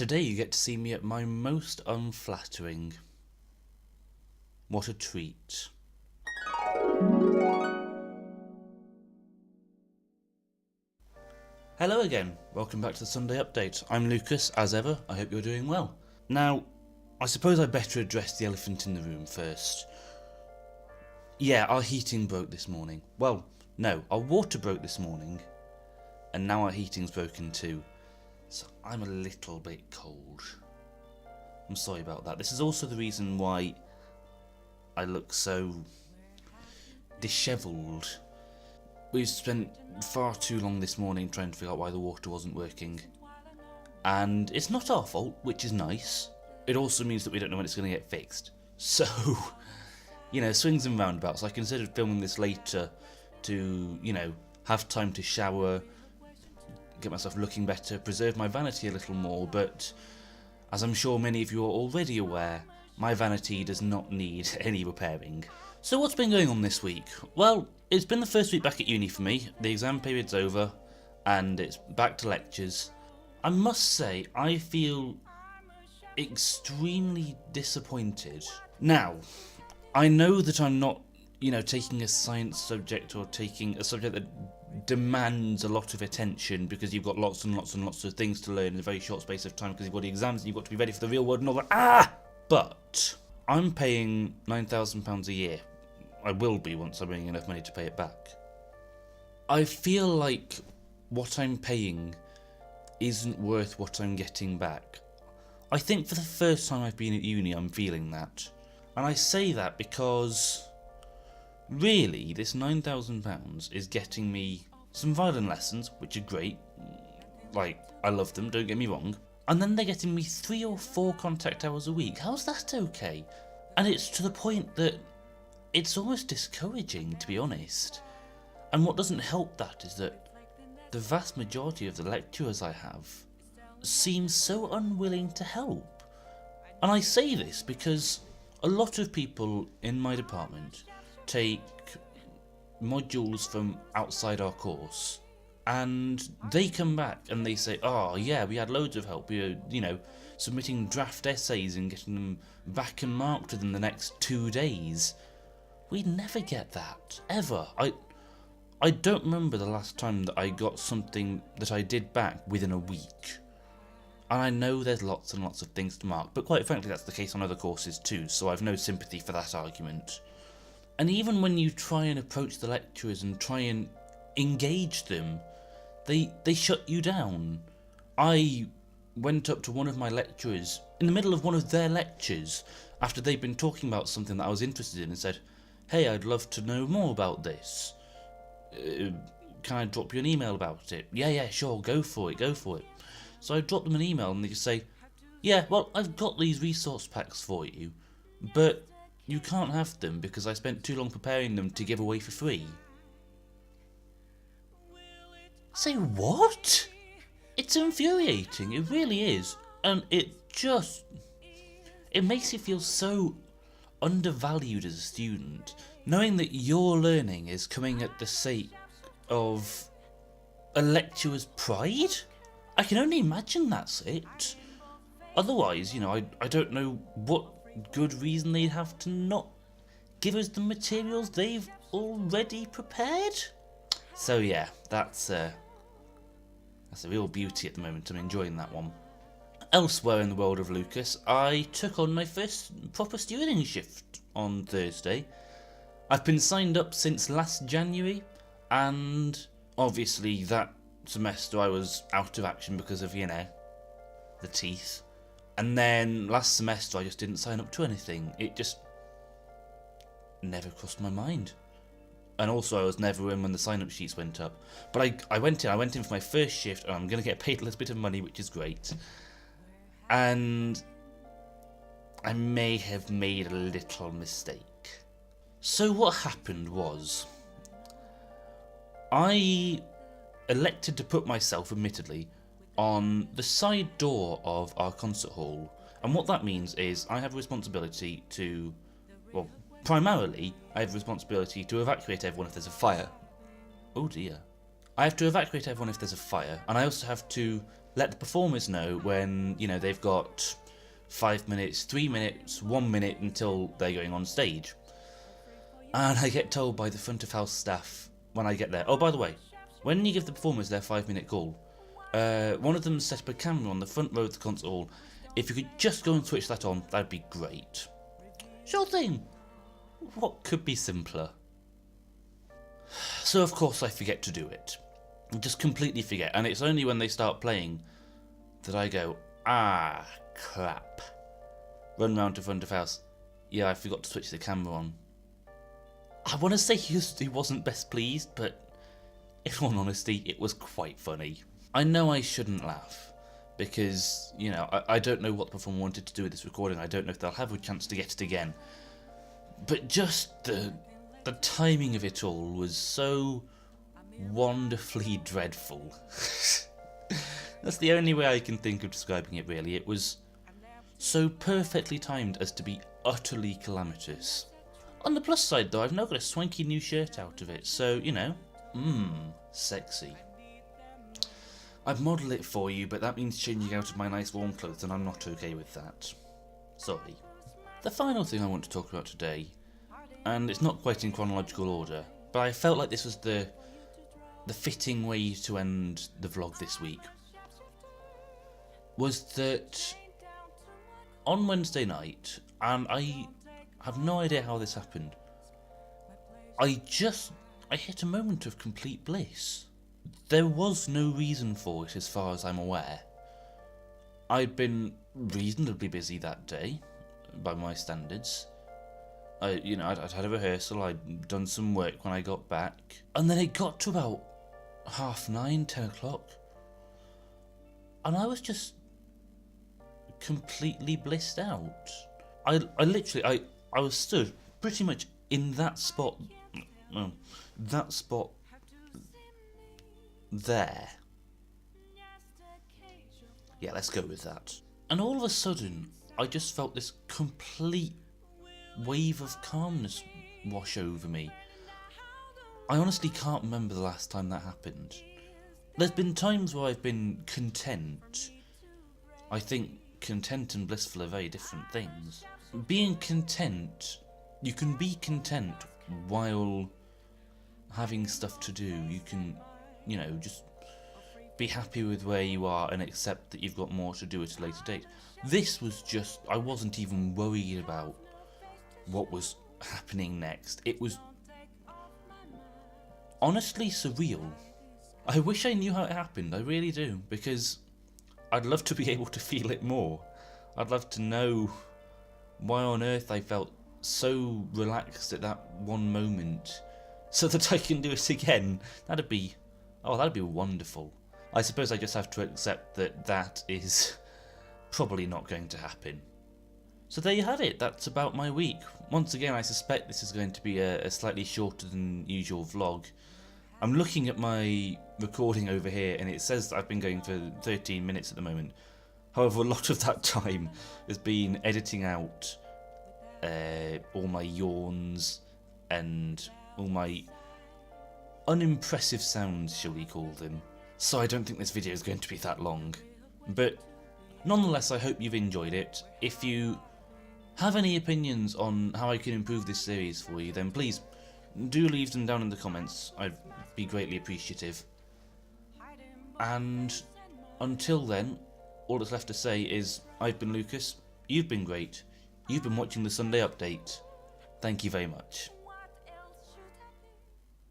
Today you get to see me at my most unflattering. What a treat. Hello again, welcome back to the Sunday Update. I'm Lucas, as ever, I hope you're doing well. Now, I suppose I better address the elephant in the room first. Yeah, our heating broke this morning. Well, no, our water broke this morning, and now our heating's broken too. So I'm a little bit cold. I'm sorry about that. This is also the reason why I look so dishevelled. We've spent far too long this morning trying to figure out why the water wasn't working. And it's not our fault, which is nice. It also means that we don't know when it's going to get fixed. So, swings and roundabouts. I considered filming this later to, have time to shower, get myself looking better, preserve my vanity a little more, but as I'm sure many of you are already aware, my vanity does not need any repairing. So what's been going on this week? Well, it's been the first week back at uni for me, the exam period's over, and it's back to lectures. I must say, I feel extremely disappointed. Now, I know that I'm not, taking a science subject or taking a subject that demands a lot of attention because you've got lots and lots and lots of things to learn in a very short space of time because you've got the exams and you've got to be ready for the real world and all that. But I'm paying £9,000 a year. I will be once I'm earning enough money to pay it back. I feel like what I'm paying isn't worth what I'm getting back. I think for the first time I've been at uni I'm feeling that. And I say that because really, this £9,000 is getting me some violin lessons, which are great. I love them, don't get me wrong. And then they're getting me 3 or 4 contact hours a week. How's that okay? And it's to the point that it's almost discouraging, to be honest. And what doesn't help that is that the vast majority of the lecturers I have seem so unwilling to help. And I say this because a lot of people in my department take modules from outside our course and they come back and they say, oh yeah, we had loads of help, we were, submitting draft essays and getting them back and marked within the next 2 days. We never get that, ever. I don't remember the last time that I got something that I did back within a week. And I know there's lots and lots of things to mark, but quite frankly that's the case on other courses too, so I've no sympathy for that argument. And even when you try and approach the lecturers and try and engage them, they shut you down. I went up to one of my lecturers in the middle of one of their lectures after they'd been talking about something that I was interested in and said, hey, I'd love to know more about this. Can I drop you an email about it? Yeah, sure, go for it. So I dropped them an email and they just say, yeah, well, I've got these resource packs for you, but you can't have them because I spent too long preparing them to give away for free. Say what? It's infuriating, it really is. And it makes you feel so undervalued as a student, knowing that your learning is coming at the sake of a lecturer's pride? I can only imagine that's it. Otherwise, I don't know what good reason they'd have to not give us the materials they've already prepared. So yeah, that's a real beauty at the moment. I'm enjoying that one. Elsewhere in the world of Lucas, I took on my first proper stewarding shift on Thursday. I've been signed up since last January, and obviously that semester I was out of action because of, the teeth. And then last semester I just didn't sign up to anything. It just never crossed my mind. And also I was never in when the sign-up sheets went up. But I went in for my first shift and I'm going to get paid a little bit of money, which is great. And I may have made a little mistake. So what happened was, I elected to put myself, admittedly, on the side door of our concert hall. And what that means is I have a responsibility to, primarily, I have a responsibility to evacuate everyone if there's a fire. Oh dear. I have to evacuate everyone if there's a fire, and I also have to let the performers know when, you know, they've got 5 minutes, 3 minutes, 1 minute until they're going on stage. And I get told by the front of house staff when I get there, oh, by the way, when you give the performers their 5-minute call, one of them set up a camera on the front row of the concert hall. If you could just go and switch that on, that'd be great. Sure thing. What could be simpler? So of course I forget to do it. I just completely forget, and it's only when they start playing that I go, ah, crap. Run round to front of house. Yeah, I forgot to switch the camera on. I want to say he wasn't best pleased, but in all honesty, it was quite funny. I know I shouldn't laugh, because, you know, I don't know what the performer wanted to do with this recording. I don't know if they'll have a chance to get it again. But just the timing of it all was so wonderfully dreadful. That's the only way I can think of describing it, really. It was so perfectly timed as to be utterly calamitous. On the plus side, though, I've now got a swanky new shirt out of it, so, you know, sexy. I'd model it for you, but that means changing out of my nice warm clothes, and I'm not okay with that. Sorry. The final thing I want to talk about today, and it's not quite in chronological order, but I felt like this was the fitting way to end the vlog this week, was that on Wednesday night, and I have no idea how this happened, I hit a moment of complete bliss. There was no reason for it as far as I'm aware. I'd been reasonably busy that day, by my standards. I'd had a rehearsal, I'd done some work when I got back, and then it got to about 9:30, 10 o'clock, and I was just completely blissed out. I was stood pretty much in that spot there. Yeah, let's go with that. And all of a sudden, I just felt this complete wave of calmness wash over me. I honestly can't remember the last time that happened. There's been times where I've been content. I think content and blissful are very different things. Being content, you can be content while having stuff to do. You can, you know, just be happy with where you are and accept that you've got more to do at a later date. This was just, I wasn't even worried about what was happening next. It was honestly surreal. I wish I knew how it happened, I really do, because I'd love to be able to feel it more. I'd love to know why on earth I felt so relaxed at that one moment, so that I can do it again. That'd be wonderful. I suppose I just have to accept that that is probably not going to happen. So there you have it, that's about my week. Once again, I suspect this is going to be a slightly shorter than usual vlog. I'm looking at my recording over here and it says that I've been going for 13 minutes at the moment. However, a lot of that time has been editing out all my yawns and all my unimpressive sounds, shall we call them. So I don't think this video is going to be that long. But nonetheless, I hope you've enjoyed it. If you have any opinions on how I can improve this series for you, then please do leave them down in the comments. I'd be greatly appreciative. And until then, all that's left to say is, I've been Lucas, you've been great, you've been watching the Sunday Update. Thank you very much.